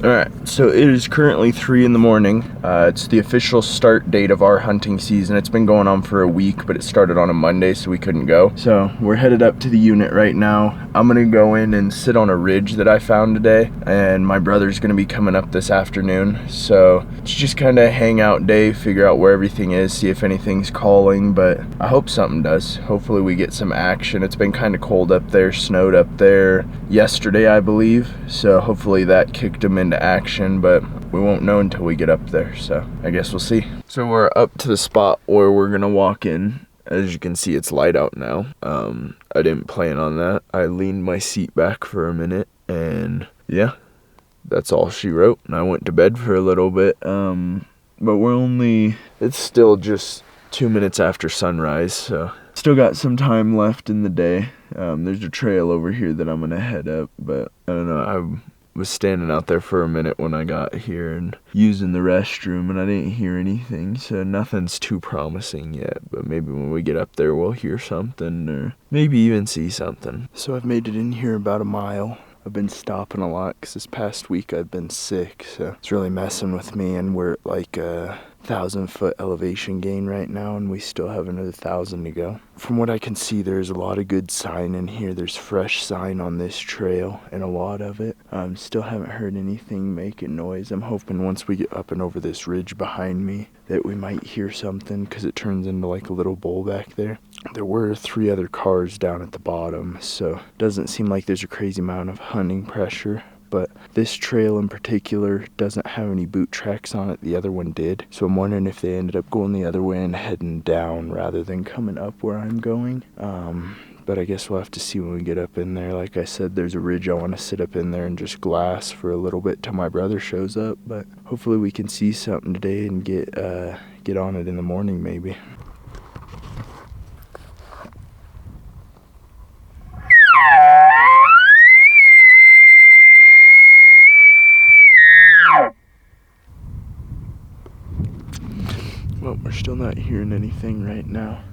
Alright, so it is currently 3 in the morning. It's the official start date of our hunting season. It's been going on for a week, but it started on a Monday, so we couldn't go. So we're headed up to the unit right now. I'm gonna go in and sit on a ridge that I found today, and my brother's gonna be coming up this afternoon. So it's just kind of a hangout day, figure out where everything is, see if anything's calling, but I hope something does. Hopefully we get some action. It's been kind of cold up there, snowed up there yesterday, I believe, so hopefully that kicked them into action, but we won't know until we get up there, so I guess we'll see. So we're up to the spot where we're gonna walk in. As you can see, it's light out now. I didn't plan on that. I leaned my seat back for a minute, and yeah, that's all she wrote, and I went to bed for a little bit. But it's still just 2 minutes after sunrise, so still got some time left in the day. There's a trail over here that I'm gonna head up, but I don't know, I was standing out there for a minute when I got here and using the restroom, and I didn't hear anything, so nothing's too promising yet, but maybe when we get up there we'll hear something, or maybe even see something. So I've made it in here about a mile. I've been stopping a lot because this past week I've been sick, so it's really messing with me, and we're at like a 1,000-foot elevation gain right now, and we still have another 1,000 to go. From what I can see, there's a lot of good sign in here. There's fresh sign on this trail, and a lot of it. Still haven't heard anything making noise. I'm hoping once we get up and over this ridge behind me that we might hear something, because it turns into like a little bowl back there. There were 3 other cars down at the bottom, so it doesn't seem like there's a crazy amount of hunting pressure. But this trail in particular doesn't have any boot tracks on it. The other one did. So I'm wondering if they ended up going the other way and heading down rather than coming up where I'm going. But I guess we'll have to see when we get up in there. Like I said, there's a ridge I want to sit up in there and just glass for a little bit till my brother shows up. But hopefully we can see something today and get on it in the morning maybe. Well, we're still not hearing anything right now.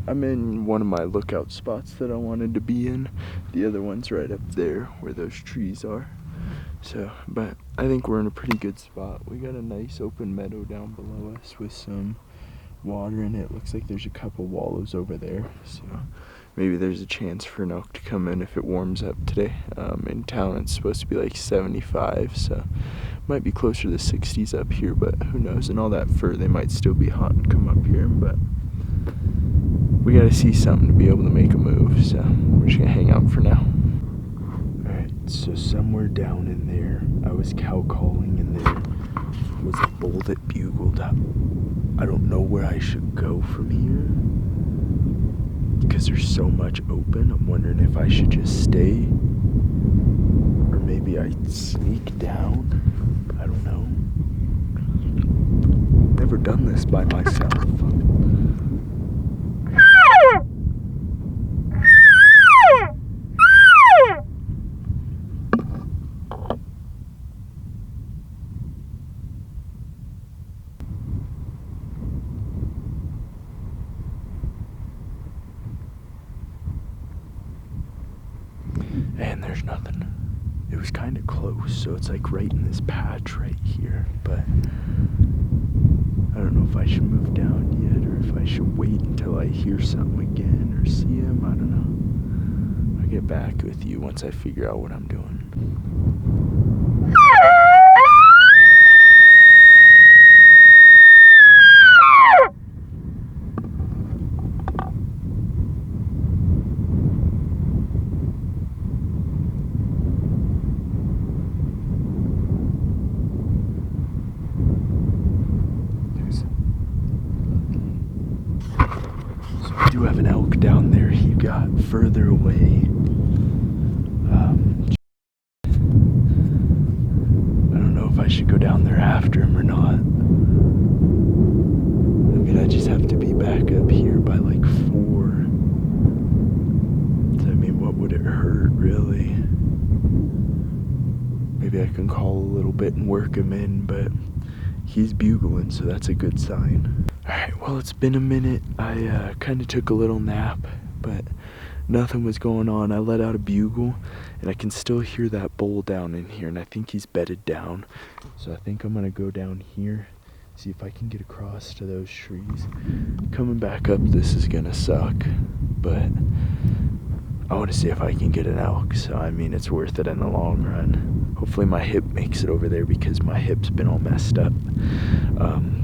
I'm in one of my lookout spots that I wanted to be in. The other one's right up there where those trees are. So, but I think we're in a pretty good spot. We got a nice open meadow down below us with some water in it. Looks like there's a couple wallows over there. So maybe there's a chance for an elk to come in if it warms up today. In town it's supposed to be like 75, so might be closer to the 60s up here, but who knows. And all that fur, they might still be hot and come up here, but we gotta see something to be able to make a move, so we're just gonna hang out for now. Alright, so somewhere down in there, I was cow calling, and there was a bull that bugled up. I don't know where I should go from here, because there's so much open. I'm wondering if I should just stay, or maybe I sneak down. I don't know. Never done this by myself. And there's nothing. It was kind of close, so it's like right in this patch right here, but I don't know if I should move down yet or if I should wait until I hear something again or see him. I don't know. I'll get back with you once I figure out what I'm doing. I do have an elk down there. He got further away. I don't know if I should go down there after him or not. I mean, I just have to be back up here by like 4. So, I mean, what would it hurt, really? Maybe I can call a little bit and work him in, but he's bugling, so that's a good sign. Alright, well, it's been a minute. I kind of took a little nap, but nothing was going on. I let out a bugle, and I can still hear that bull down in here, and I think he's bedded down. So I think I'm gonna go down here, see if I can get across to those trees. Coming back up, this is gonna suck, but I want to see if I can get an elk. So I mean, it's worth it in the long run. Hopefully my hip makes it over there because my hip's been all messed up.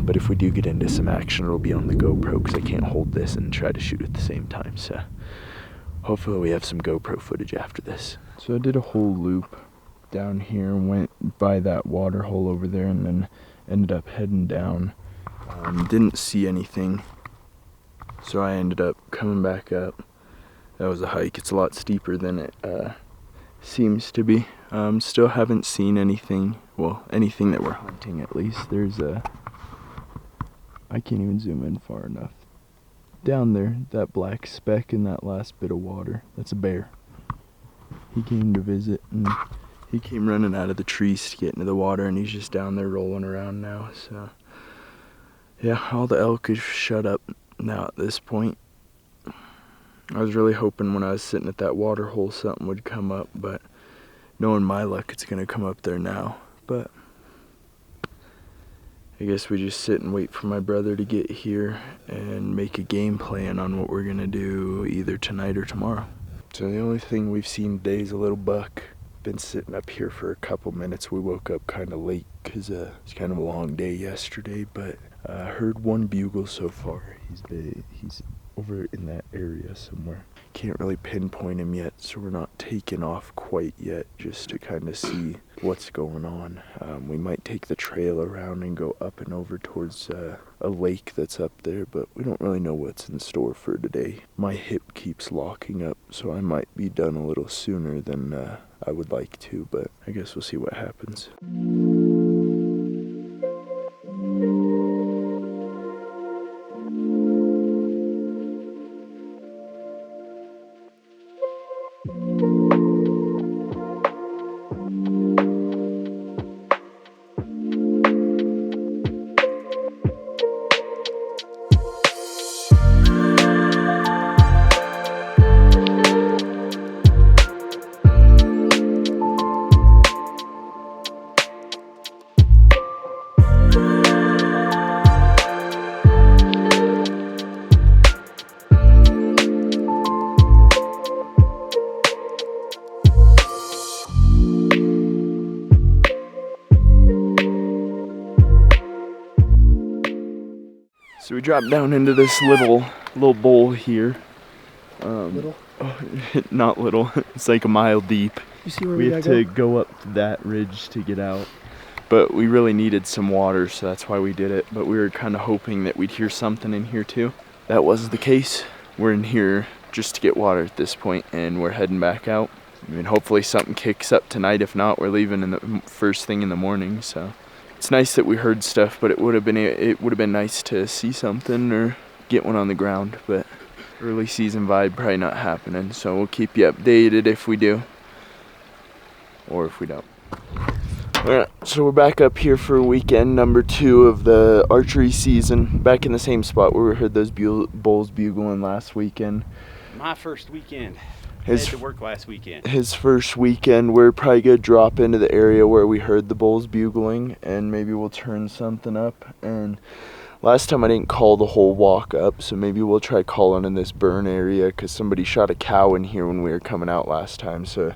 But if we do get into some action, it'll be on the GoPro because I can't hold this and try to shoot at the same time. So hopefully we have some GoPro footage after this. So I did a whole loop down here, went by that water hole over there, and then ended up heading down. Didn't see anything, so I ended up coming back up. That was a hike. It's a lot steeper than it seems to be. Still haven't seen anything, well, anything that we're hunting at least. There's I can't even zoom in far enough. Down there, that black speck in that last bit of water, that's a bear. He came to visit, and he came running out of the trees to get into the water, and he's just down there rolling around now. So yeah, all the elk is shut up now at this point. I was really hoping when I was sitting at that water hole something would come up, but knowing my luck, it's gonna come up there now. But I guess we just sit and wait for my brother to get here and make a game plan on what we're gonna do either tonight or tomorrow. So the only thing we've seen today is a little buck. Been sitting up here for a couple minutes. We woke up kind of late because it's kind of a long day yesterday, but heard one bugle so far. He's over in that area somewhere. Can't really pinpoint him yet, so we're not taking off quite yet, just to kind of see what's going on. We might take the trail around and go up and over towards a lake that's up there, but we don't really know what's in store for today. My hip keeps locking up, so I might be done a little sooner than I would like to, but I guess we'll see what happens. So we dropped down into this little bowl here. Little? Oh, not little. It's like a mile deep. You see where we have to go up to that ridge to get out. But we really needed some water, so that's why we did it. But we were kind of hoping that we'd hear something in here too. That wasn't the case. We're in here just to get water at this point, and we're heading back out. I mean, hopefully something kicks up tonight. If not, we're leaving in the first thing in the morning. So it's nice that we heard stuff, but it would have been nice to see something or get one on the ground. But early season vibe probably not happening. So we'll keep you updated if we do, or if we don't. Alright, so we're back up here for weekend number 2 of the archery season. Back in the same spot where we heard those bulls bugling last weekend. My first weekend. I had to work last weekend. His first weekend. We're probably gonna drop into the area where we heard the bulls bugling, and maybe we'll turn something up. And last time I didn't call the whole walk up, so maybe we'll try calling in this burn area because somebody shot a cow in here when we were coming out last time. So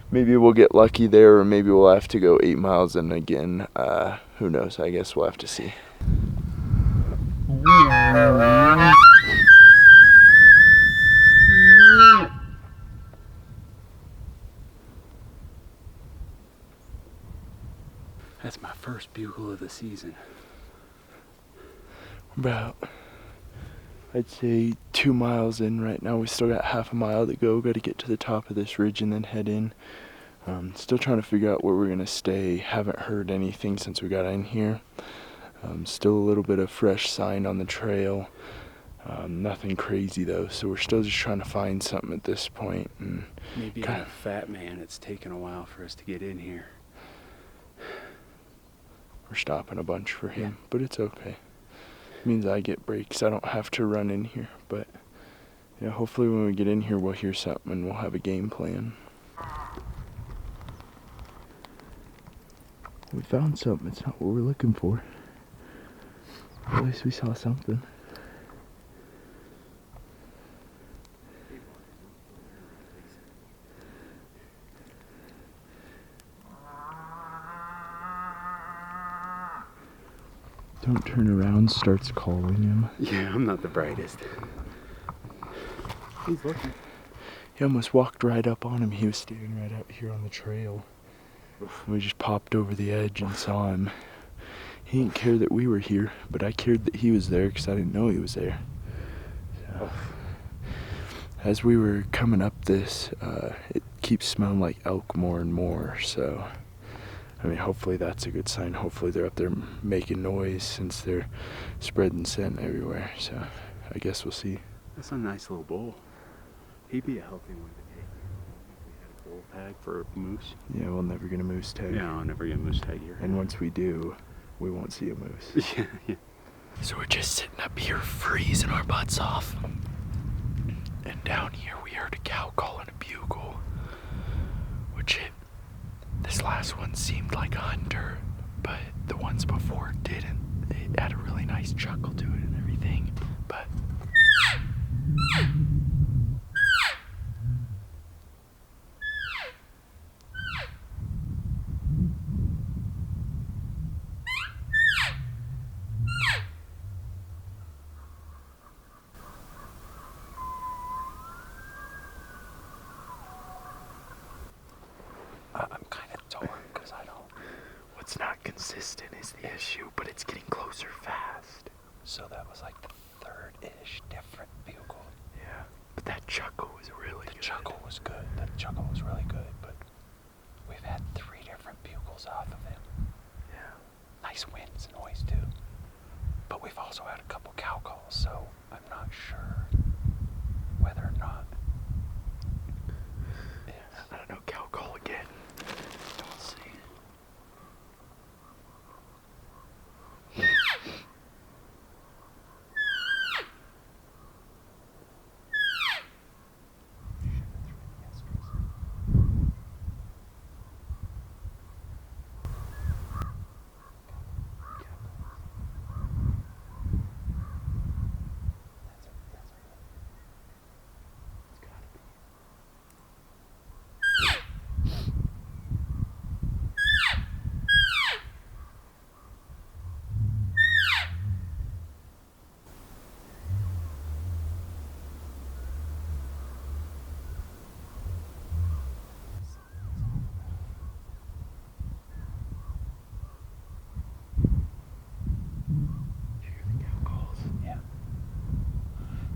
maybe we'll get lucky there, or maybe we'll have to go 8 miles in again. Who knows? I guess we'll have to see. That's my first bugle of the season. About, I'd say 2 miles in right now. We still got half a mile to go. Got to get to the top of this ridge and then head in. Still trying to figure out where we're gonna stay. Haven't heard anything since we got in here. Still a little bit of fresh sign on the trail. Nothing crazy though, so we're still just trying to find something at this point. And maybe a fat man. It's taken a while for us to get in here. We're stopping a bunch for him, but it's okay. It means I get breaks. I don't have to run in here, but Yeah, hopefully when we get in here we'll hear something and we'll have a game plan. We found something. It's not what we're looking for. At least we saw something. Don't turn around, starts calling him. Yeah, I'm not the brightest. He's looking. He almost walked right up on him. He was standing right out here on the trail. We just popped over the edge and saw him. He didn't care that we were here, but I cared that he was there because I didn't know he was there. So, as we were coming up this, it keeps smelling like elk more and more, so I mean, hopefully that's a good sign. Hopefully they're up there making noise since they're spreading scent everywhere, so I guess we'll see. That's a nice little bull. He'd be a healthy one to take. If we had a bull tag for a moose. Yeah, we'll never get a moose tag. Yeah, I'll never get a moose tag here. And once we do, we won't see a moose. Yeah. So we're just sitting up here freezing our butts off. And down here we heard a cow calling a bugle. This last one seemed like a hunter, but the ones before didn't. It had a really nice chuckle to it and everything, but... I'm kind of torn because I don't... What's not consistent is the issue, but it's getting closer fast. So that was like the third-ish different bugle. Yeah, but that chuckle was really good. The chuckle was good. The chuckle was really good, but we've had 3 different bugles off of him. Yeah. Nice winds and noise too. But we've also had a couple cow calls, so I'm not sure whether or not. I don't know, cow call again. We'll see.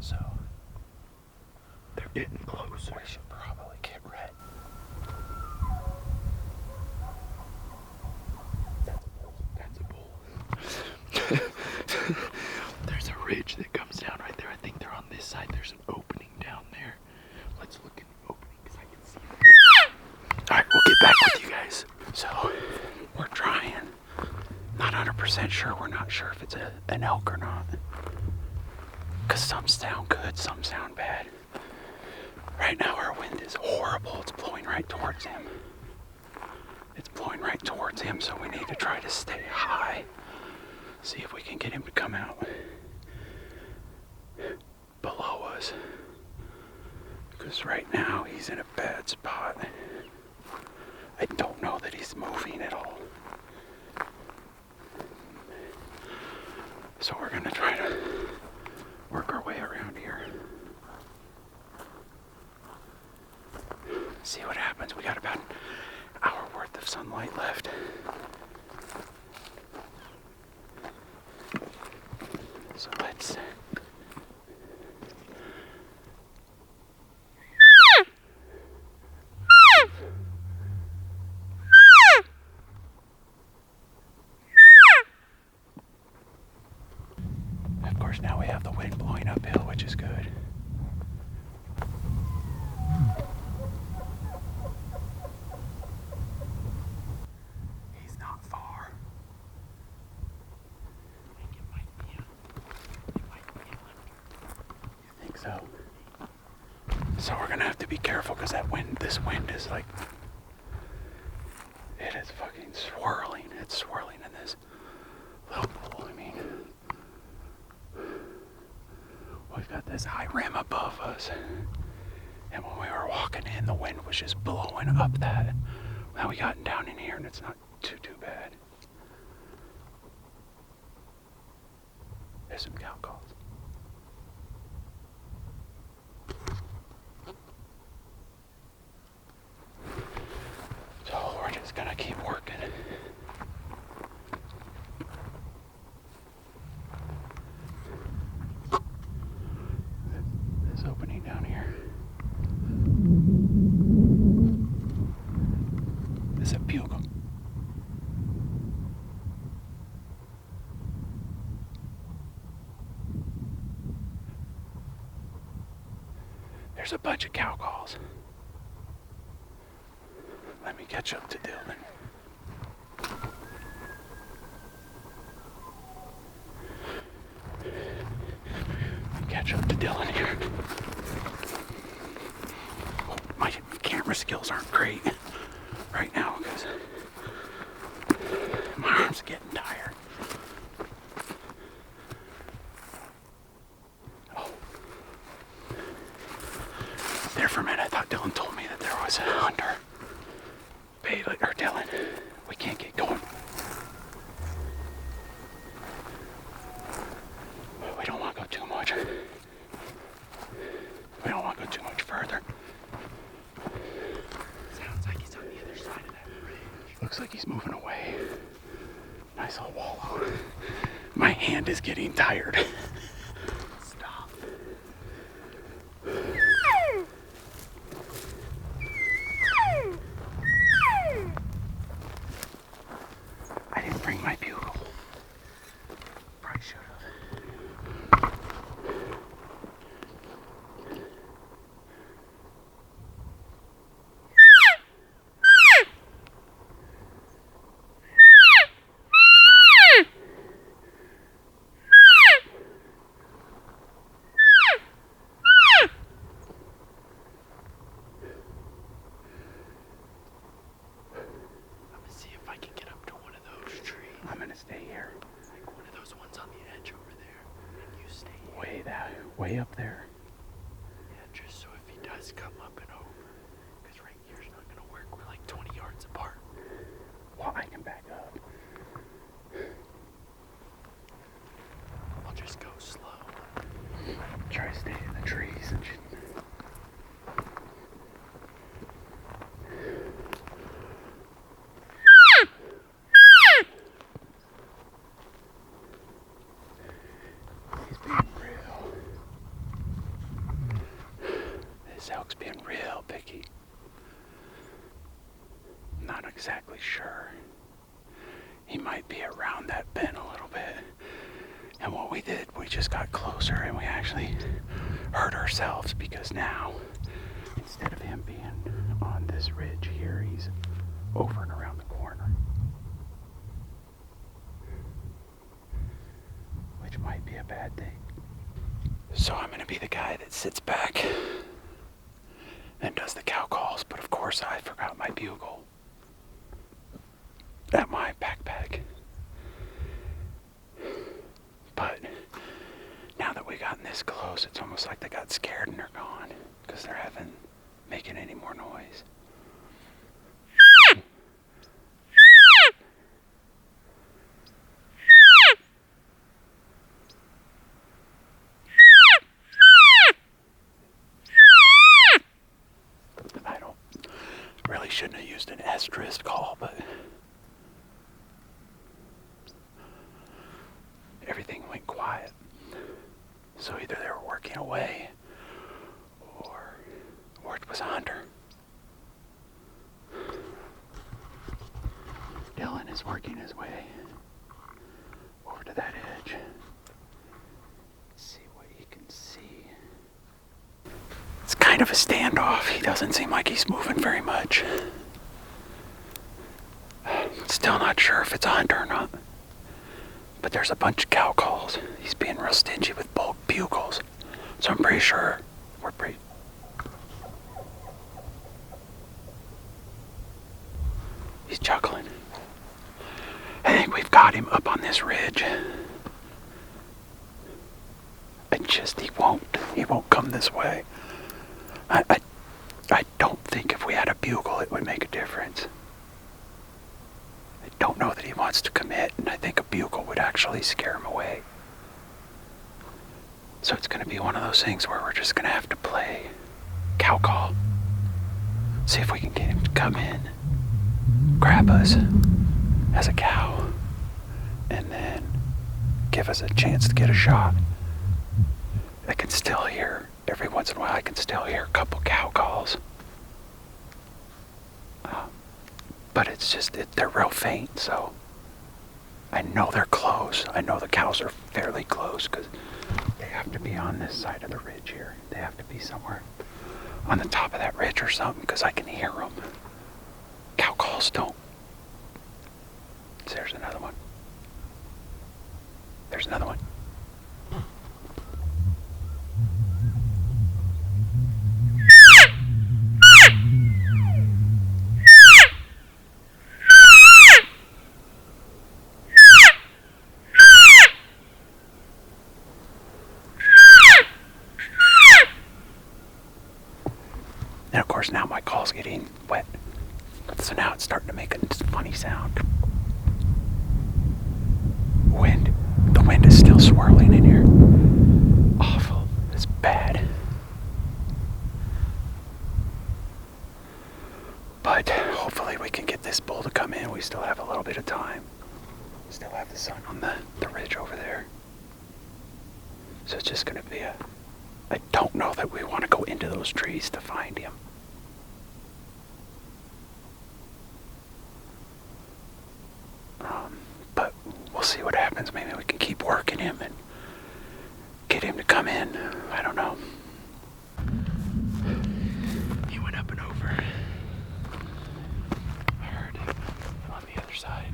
So They're getting closer. we should probably get ready. That's a bull. There's a ridge that comes down right there. I think they're on this side. There's an opening down there. Let's look in the opening because I can see them. Alright, we'll get back with you guys. So we're trying. Not 100% sure. We're not sure if it's an elk or not. Because some sound good, some sound bad. Right now our wind is horrible. It's blowing right towards him. It's blowing right towards him, so we need to try to stay high. See if we can get him to come out below us. Because right now he's in a bad spot. I don't know that he's moving at all. So we're gonna try to work our way around here. See what happens. We got about an hour worth of sunlight left. So let's... Of course, now we have the wind blowing uphill, which is good. He's not far. I think it might be a hunter. You think so? So we're gonna have to be careful because this wind is like, it is fucking swirling. It's swirling in this little pool. I mean, we've got this high rim above us. And when we were walking in, the wind was just blowing up that. Now we got down in here and it's not too bad. There's some cow calls. So we're just gonna keep working. This opening down here. This is a bugle. There's a bunch of cow calls. Let me catch up to Dylan. Catch up to Dylan here. Oh, my camera skills aren't great right now because my arm's getting tired. Oh. There for a minute, I thought Dylan told me that there was a hunter. Bailey, or Dylan, we can't get going. We don't want to go too much. We don't want to go too much further. Sounds like he's on the other side of that bridge. Looks like he's moving away. Nice little wallow. My hand is getting tired. Stop. I didn't bring my bugle. Probably should have. I'm gonna stay here. Like one of those ones on the edge over there. And you stay Way up there. Yeah, just so if he does come up and over. Because right here's not gonna work. We're like 20 yards apart. Well, I can back up. I'll just go slow. Try to stay in the trees and shit. He's being real. This elk's being real picky. Not exactly sure. He might be around that bend a little bit. And what we did, we just got closer and we actually hurt ourselves because now, instead of him being on this ridge here, he's over and around the corner. Which might be a bad thing. So I'm gonna be the guy that sits back and does the cow calls, but of course I forgot my bugle at my backpack. But now that we've gotten this close, it's almost like they got scared and they're gone because they're making any more noise. I don't really shouldn't have used an asterisk call, but everything went quiet. So either they were working away or it was a hunter. Dylan is working his way over to that edge. See what he can see. It's kind of a standoff. He doesn't seem like he's moving very much. Still not sure if it's a hunter or not. But there's a bunch of cow calls. He's being real stingy with bulk bugles. So I'm pretty sure we're pretty... He's chuckling. I think we've got him up on this ridge. He won't come this way. I don't think if we had a bugle it would make a difference. I don't know that he wants to commit, and I think a bugle would actually scare him away. So it's going to be one of those things where we're just going to have to play cow call. See if we can get him to come in, grab us as a cow, and then give us a chance to get a shot. I can still hear, every once in a while, I can still hear a couple cow calls. But it's just, they're real faint, so I know they're close. I know the cows are fairly close because they have to be on this side of the ridge here. They have to be somewhere on the top of that ridge or something because I can hear them. Cow calls don't. There's another one. There's another one. And of course now my call's getting wet. So now it's starting to make a funny sound. The wind is still swirling in here. Awful. It's bad. But hopefully we can get this bull to come in. We still have a little bit of time. Still have the sun on the ridge over there. So it's just going to be I don't know that we want to go into those trees to find him. But we'll see what happens. Maybe we can keep working him and get him to come in. I don't know. He went up and over. I heard him on the other side.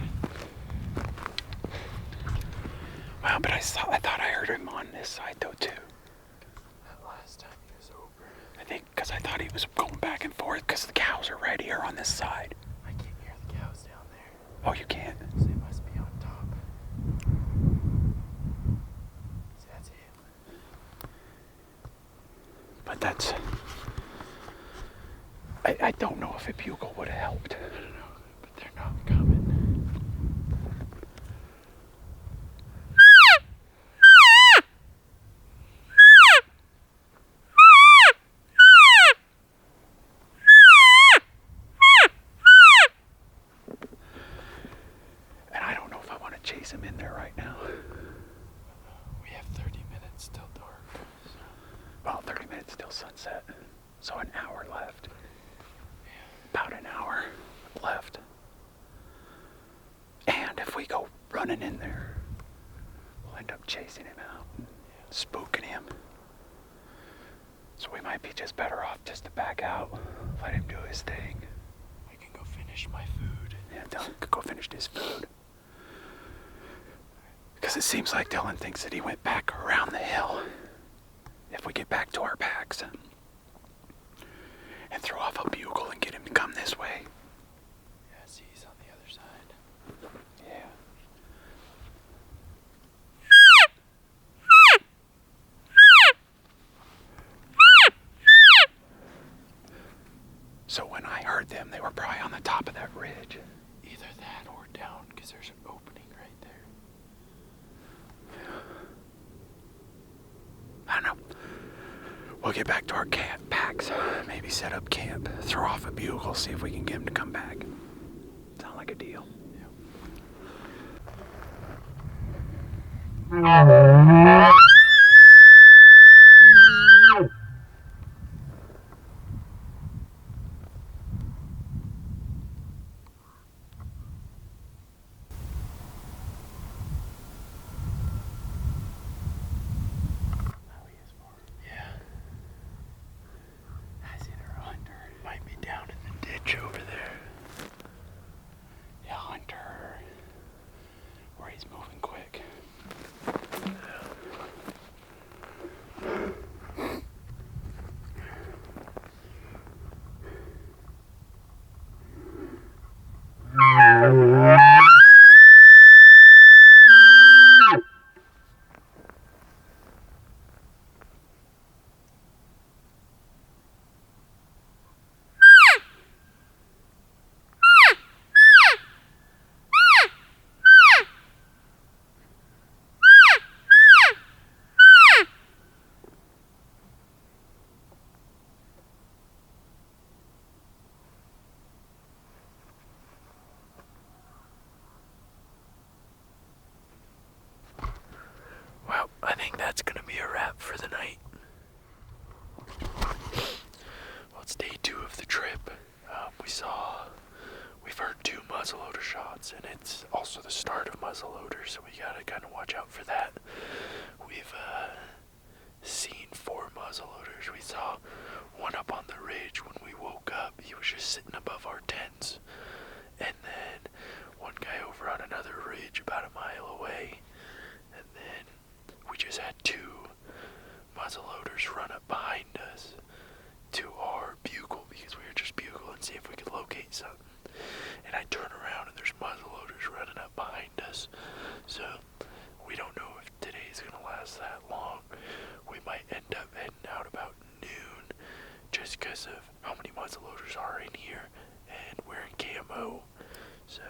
Wow, but I thought I heard him on this side though too. That last time he was over. I think because I thought he was going back and forth because the cows are right here on this side. I can't hear the cows down there. Oh, you can't? So they must be on top. So that's him. But that's... I don't know if a bugle would have helped. I don't know, but they're not coming. And I don't know if I want to chase him in there right now. We have 30 minutes till dark. So. Well, 30 minutes till sunset. So an hour left. About an hour left. And if we go running in there, we'll end up chasing him out, spooking him. So we might be just better off just to back out, let him do his thing. I can go finish my food. Yeah, Dylan could go finish his food. Because it seems like Dylan thinks that he went back around the hill. If we get back to our packs and throw off a bugle and get him to come this way. Yeah, see, he's on the other side. Yeah. So when I heard them, they were probably on the top of that ridge. Either that or down, because there's an opening right there. I don't know. We'll get back to our camp packs. Maybe set up camp. Throw off a bugle. See if we can get him to come back. Sound like a deal. Yeah. I see their hunter. Might be down in the ditch over there. Yeah, Hunter. Where he's moving quick. also the start of muzzleloaders, so we gotta kind of watch out for that. We've seen 4 muzzleloaders. We saw one up on the ridge when we woke up. He was just sitting above our tents. And then one guy over on another ridge about a mile away. And then we just had 2 muzzleloaders run up behind us to our bugle, because we were just bugle and see if we could locate something. And I turn around and there's muzzleloaders running up behind us. So we don't know if today's gonna last that long. We might end up heading out about noon just because of how many muzzleloaders are in here and we're in camo. So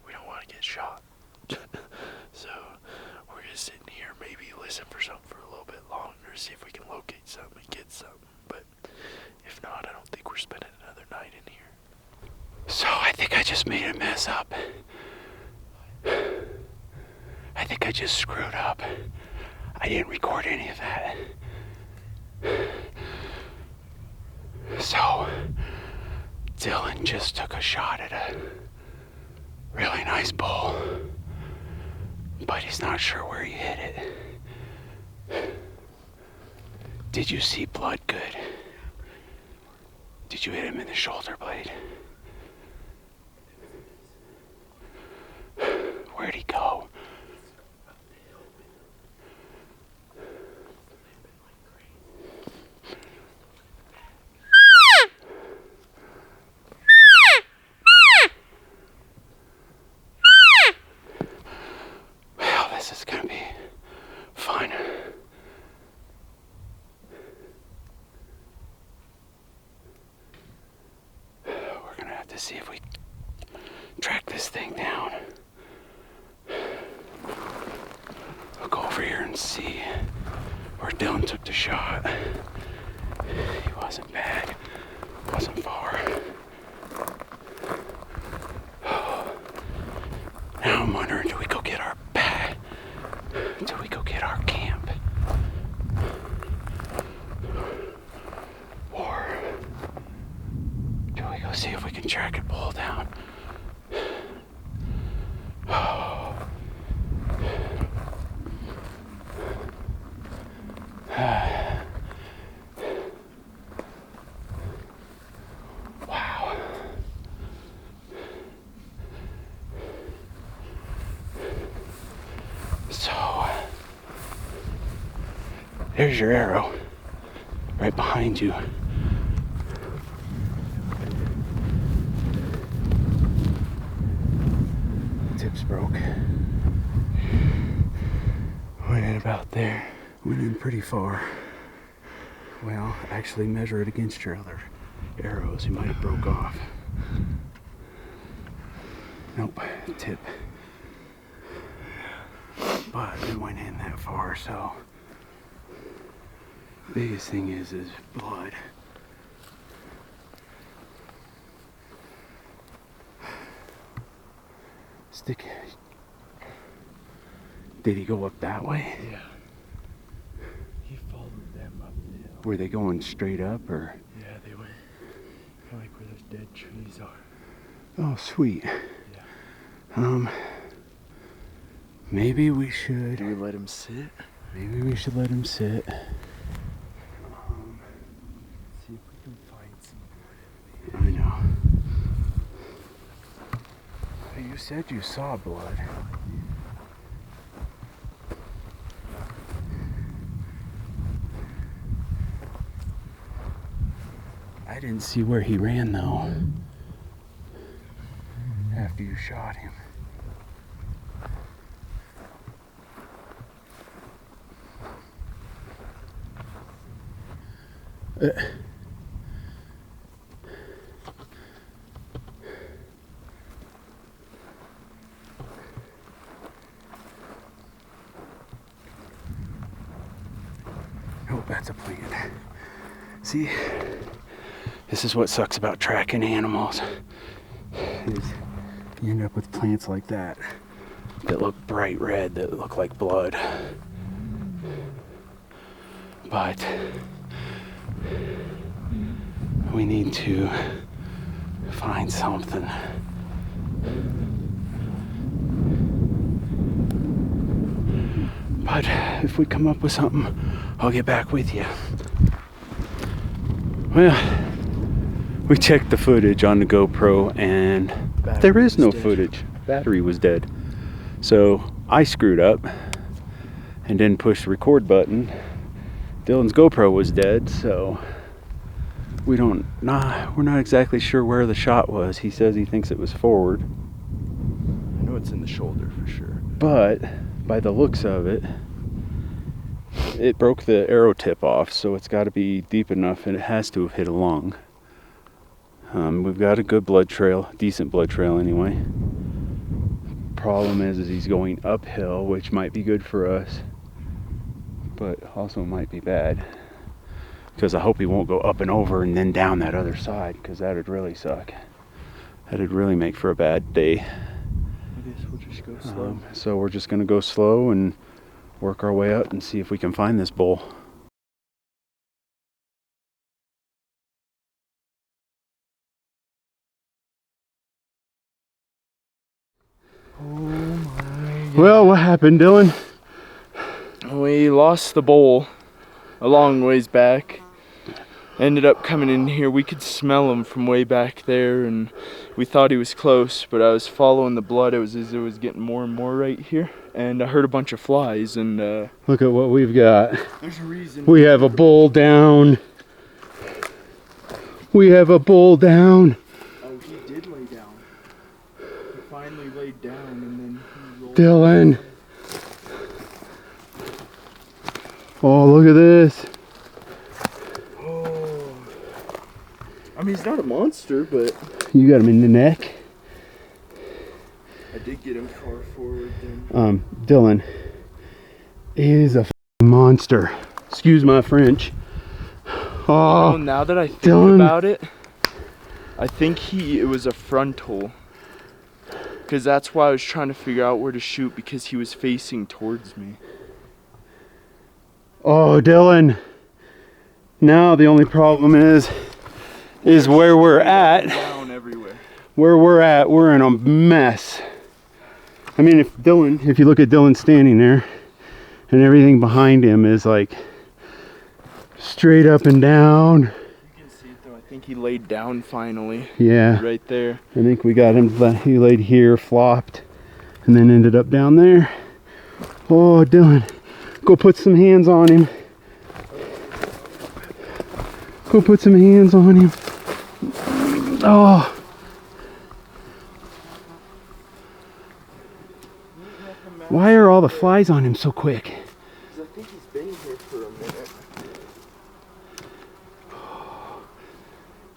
we don't want to get shot. So we're gonna sit in here, maybe listen for something for a little bit longer, see if we can locate something and get something. But if not, I don't think we're spending another night in here. So I think I just made a mess up. I think I just screwed up. I didn't record any of that. So Dylan just took a shot at a really nice bull, but he's not sure where he hit it. Did you see blood good? Did you hit him in the shoulder blade? Where'd he go? Well, this is gonna be fun. We're gonna have to see if we track this thing down. I'll go over here and see where Dylan took the shot. He wasn't bad, wasn't far. Now I'm wondering, do we go get our bag? Do we go get our camp? Or do we go see if we can track a bull down? Wow. So, there's your arrow, right behind you. Tips broke. Went in about there. Went in pretty far. Well, actually measure it against your other arrows. You might have broke off. Nope, tip. But it went in that far, so biggest thing is blood. Stick. Did he go up that way? Yeah. He followed them up the hill. Were they going straight up or? Yeah, they went kind of like where those dead trees are. Oh, sweet. Yeah. Maybe we should. Do we let him sit? Maybe we should let him sit. See if we can find some. I know. You said you saw blood. I didn't see where he ran though. After you shot him. Oh, that's a plant. See, this is what sucks about tracking animals. Is you end up with plants like that look bright red, that look like blood. But we need to find something. But if we come up with something, I'll get back with you. Well, we checked the footage on the GoPro and there is no footage. Battery was dead. So I screwed up and didn't push the record button. Dylan's GoPro was dead, so we're not exactly sure where the shot was. He says he thinks it was forward. I know it's in the shoulder for sure. But by the looks of it, it broke the arrow tip off, so it's got to be deep enough, and it has to have hit a lung. We've got a good blood trail, decent blood trail anyway. Problem is he's going uphill, which might be good for us, but also might be bad. Because I hope he won't go up and over and then down that other side, because that would really suck. That'd really make for a bad day. I guess we'll just go slow. So we're just gonna go slow and work our way up and see if we can find this bull. Oh my God. Well, what happened, Dylan? We lost the bull a long ways back. Ended up coming in here. We could smell him from way back there, and we thought he was close, but I was following the blood. It was as it was getting more and more right here, and I heard a bunch of flies, and Look at what we've got. there's a reason. We have a bull down. We have a bull down. Oh, he did lay down. He finally laid down, and then he rolled. Dylan. Oh, look at this. Oh. I mean, he's not a monster, but You got him in the neck. I did get him far forward then. Dylan is a f***ing monster. Excuse my French. Oh, Oh, now that I think Dylan. about it, I think it was a frontal. Because that's why I was trying to figure out where to shoot, because he was facing towards me. oh, Dylan. Now the only problem is where we're at. Down everywhere. Where we're at, we're in a mess. I mean, if you look at Dylan standing there, and everything behind him is like straight up and down. You can see it though. I think he laid down finally. Yeah, Right there. I think we got him. He laid here, flopped, and then ended up down there. Oh, Dylan, go put some hands on him. Go put some hands on him. Oh. Why are all the flies on him so quick? Because I think he's been here for a minute.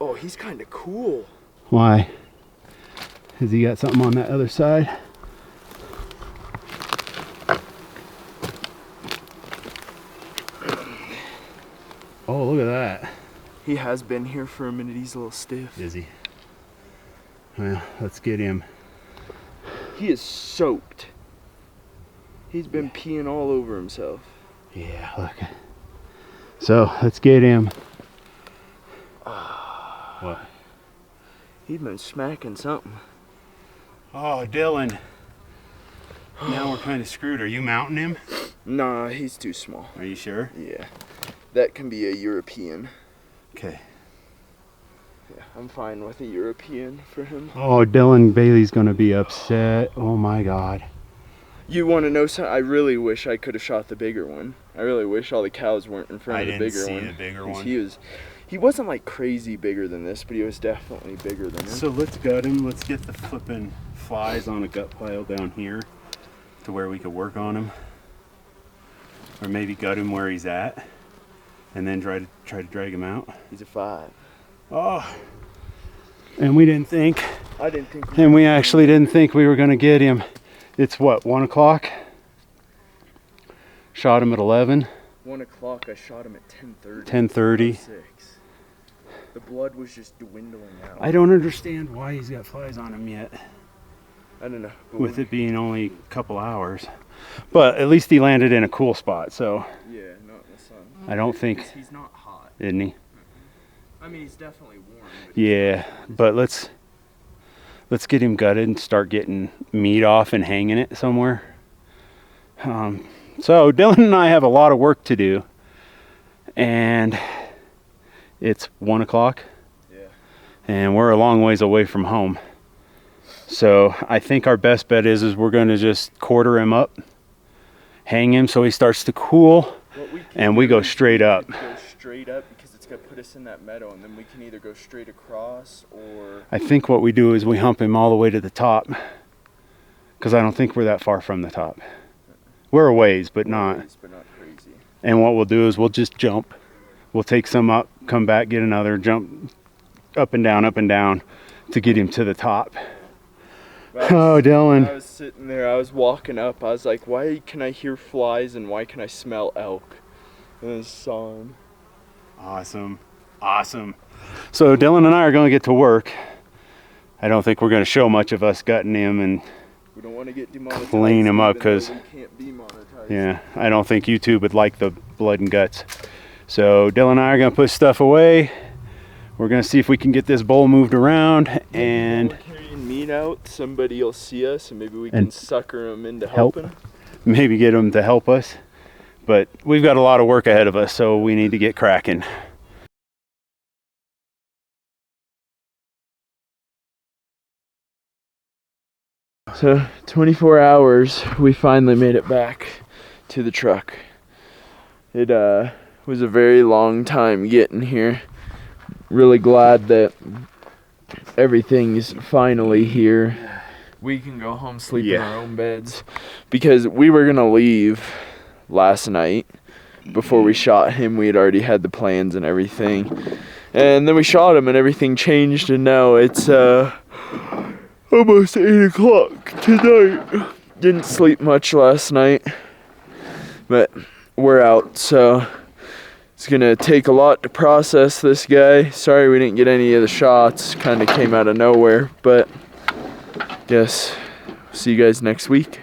Oh, he's kind of cool. Why? Has he got something on that other side? Oh, look at that. He has been here for a minute. He's a little stiff. Is he? Well, let's get him. He is soaked. He's been peeing all over himself. Yeah, look. So, let's get him. What? He's been smacking something. Oh, Dylan. Now we're kind of screwed. Are you mounting him? Nah, he's too small. Are you sure? Yeah. That can be a European. Okay. Yeah, I'm fine with a European for him. Oh, Dylan Bailey's gonna be upset. Oh my God. You want to know something? I really wish I could have shot the bigger one. I really wish all the cows weren't in front of the bigger one. I didn't see the bigger 'Cause one. He wasn't like crazy bigger than this, but he was definitely bigger than this. So let's gut him. Let's get the flipping flies on a gut pile down here to where we could work on him. Or maybe gut him where he's at and then try to drag him out. He's a 5. Oh. And we didn't think. I didn't think. And we actually didn't think we were gonna get him. It's what, 1 o'clock? Shot him at 11. 1 o'clock. I shot him at 10:30. 10:30. 6. The blood was just dwindling out. I don't understand why he's got flies on him yet, I don't know. But with it being only a couple hours. But at least he landed in a cool spot, so Yeah, not in the sun. I don't think, He's not hot. isn't he? I mean, he's definitely warm. But Yeah, but let's get him gutted and start getting meat off and hanging it somewhere. So Dylan and I have a lot of work to do, and it's 1 o'clock. Yeah. And we're a long ways away from home. So I think our best bet is we're going to just quarter him up, hang him so he starts to cool, and we go straight up. Go straight up because it's going to put us in that meadow, and then we can either go straight across or... I think what we do is we hump him all the way to the top, because I don't think we're that far from the top. We're a ways, but not crazy. And what we'll do is we'll just jump. We'll take some up, come back, get another, jump up and down to get him to the top. Oh, Dylan. I was sitting there, I was walking up, I was like, why can I hear flies and why can I smell elk? And I saw him. Awesome. So Dylan and I are going to get to work. I don't think we're going to show much of us gutting him and we don't want to get demonetized, clean him up because, can't be monetized. Yeah, I don't think YouTube would like the blood and guts. So Dylan and I are going to put stuff away. We're going to see if we can get this bowl moved around and meat out, somebody will see us and maybe we can sucker them into helping. Maybe get them to help us. But we've got a lot of work ahead of us, so we need to get cracking. So 24 hours, we finally made it back to the truck. It was a very long time getting here. Really glad that everything's finally here. We can go home, sleep in our own beds, because we were gonna leave last night. Before we shot him, we had already had the plans and everything, and then we shot him and everything changed, and now it's almost 8 o'clock tonight. Didn't sleep much last night, but we're out, so it's gonna take a lot to process this guy. Sorry we didn't get any of the shots, kind of came out of nowhere, but guess see you guys next week.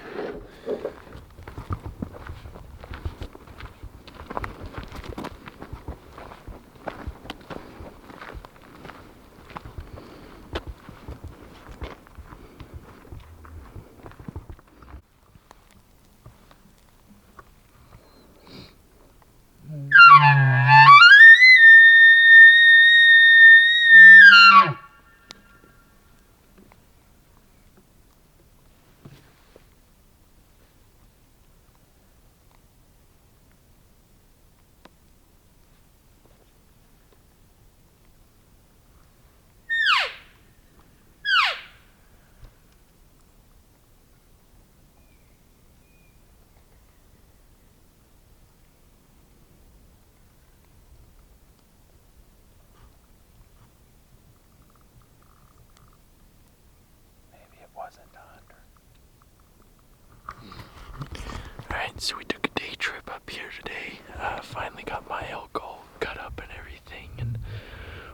Alright, so we took a day trip up here today. Finally got my elk all cut up and everything, and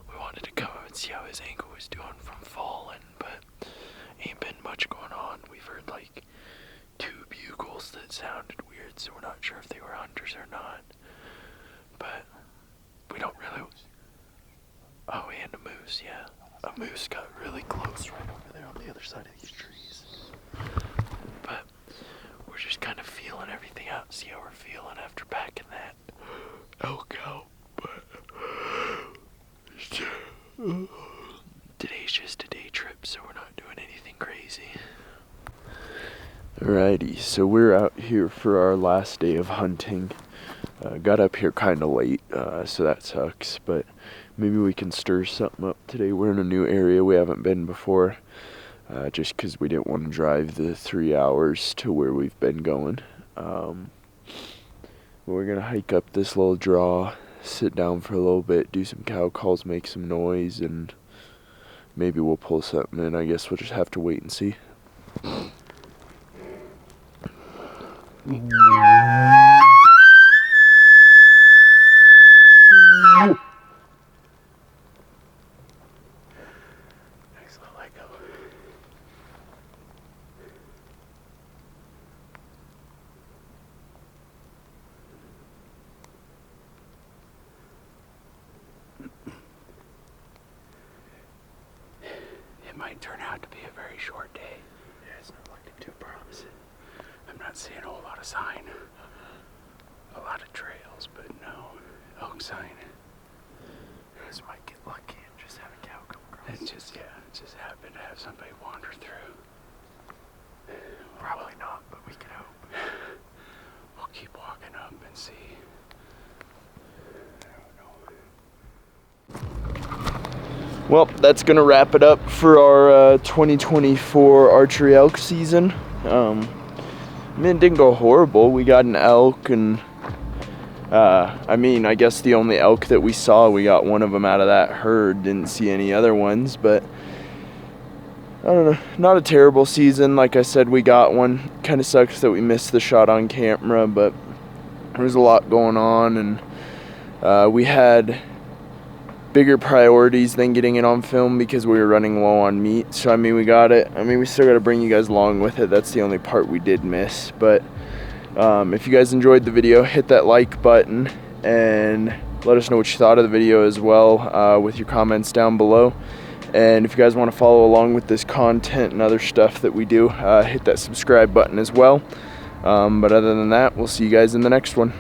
we wanted to come up and see how his ankle was doing from falling, but ain't been much going on. We've heard like 2 bugles that sounded weird, so we're not sure if they were hunters or not. But we don't really... Oh, and a moose, yeah. A moose got really close right over there on the other side of these trees. But we're just kind of feeling everything out, see how we're feeling after packing that elk out. But today's just a day trip, so we're not doing anything crazy. Alrighty, so we're out here for our last day of hunting. Got up here kind of late, so that sucks, but maybe we can stir something up today. We're in a new area we haven't been before, just because we didn't want to drive the 3 hours to where we've been going. We're going to hike up this little draw, sit down for a little bit, do some cow calls, make some noise, and maybe we'll pull something in. I guess we'll just have to wait and see. It might turn out to be a very short day. Yeah, it's not looking too promising. I'm not seeing a whole lot of sign. wrong sign. Just might get lucky and just have a cow come across. It just happened to have somebody wander through. Probably not, but we could hope. We'll keep walking up and see. Well, that's gonna wrap it up for our 2024 archery elk season. I mean, it didn't go horrible. We got an elk, and I mean, I guess the only elk that we saw, we got one of them out of that herd. Didn't see any other ones, but I don't know. Not a terrible season. Like I said, we got one. Kind of sucks that we missed the shot on camera, but there was a lot going on, and we had bigger priorities than getting it on film because we were running low on meat. So I mean, we got it. I mean, we still got to bring you guys along with it. That's the only part we did miss. But if you guys enjoyed the video, hit that like button and let us know what you thought of the video as well, with your comments down below. And if you guys want to follow along with this content and other stuff that we do, hit that subscribe button as well. But other than that, we'll see you guys in the next one.